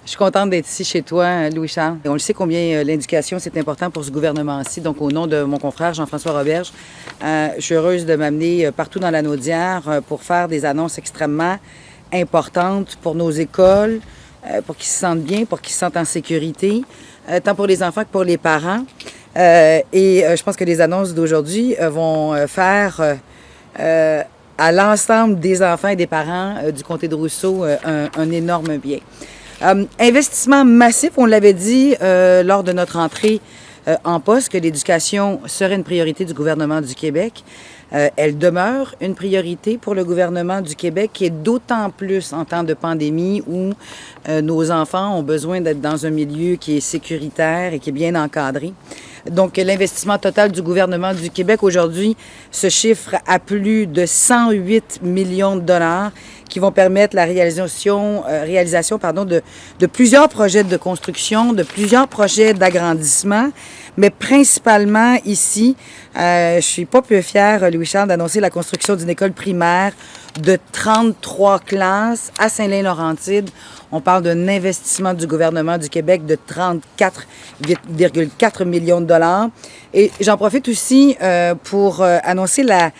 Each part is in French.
Je suis contente d'être ici chez toi, Louis-Charles. On le sait combien l'éducation, c'est important pour ce gouvernement-ci. Donc, au nom de mon confrère Jean-François Roberge, je suis heureuse de m'amener partout dans la Naudière pour faire des annonces extrêmement importantes pour nos écoles, pour qu'ils se sentent bien, pour qu'ils se sentent en sécurité, tant pour les enfants que pour les parents. Je pense que les annonces d'aujourd'hui vont faire à l'ensemble des enfants et des parents du comté de Rousseau un énorme bien. Investissement massif, on l'avait dit lors de notre entrée en poste, que l'éducation serait une priorité du gouvernement du Québec. Elle demeure une priorité pour le gouvernement du Québec, et d'autant plus en temps de pandémie où nos enfants ont besoin d'être dans un milieu qui est sécuritaire et qui est bien encadré. Donc, l'investissement total du gouvernement du Québec aujourd'hui se chiffre à plus de 108 millions de dollars qui vont permettre la réalisation de plusieurs projets de construction, de plusieurs projets d'agrandissement, mais principalement ici, je suis pas peu fière, Louis-Charles, d'annoncer la construction d'une école primaire de 33 classes à Saint-Lin-Laurentide. On parle d'un investissement du gouvernement du Québec de 34,4 millions de dollars. Et j'en profite aussi pour annoncer la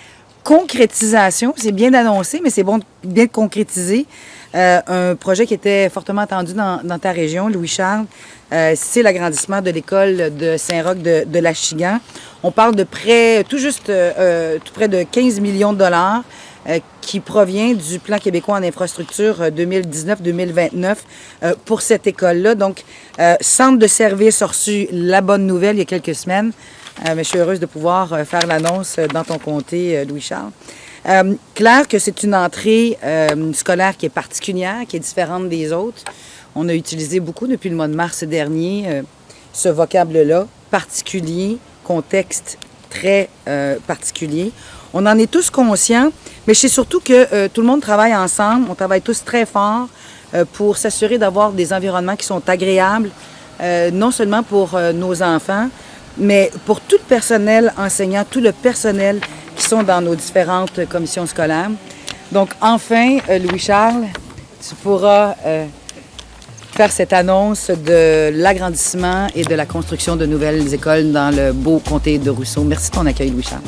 concrétisation. C'est bien d'annoncer, mais c'est bon bien de concrétiser. Un projet qui était fortement attendu dans ta région, Louis-Charles, c'est l'agrandissement de l'école de Saint-Roch de l'Achigan. On parle de tout près de 15 millions de dollars qui provient du Plan québécois en infrastructure 2019-2029 pour cette école-là. Donc, Centre de services a reçu la bonne nouvelle il y a quelques semaines. Mais je suis heureuse de pouvoir faire l'annonce dans ton comté, Louis-Charles. Clair que c'est une entrée scolaire qui est particulière, qui est différente des autres. On a utilisé beaucoup depuis le mois de mars dernier ce vocable-là, particulier, contexte très particulier. On en est tous conscients, mais je sais surtout que tout le monde travaille ensemble. On travaille tous très fort pour s'assurer d'avoir des environnements qui sont agréables, non seulement pour nos enfants, mais pour tout le personnel enseignant, tout le personnel qui sont dans nos différentes commissions scolaires. Donc, enfin, Louis-Charles, tu pourras faire cette annonce de l'agrandissement et de la construction de nouvelles écoles dans le beau comté de Rousseau. Merci de ton accueil, Louis-Charles.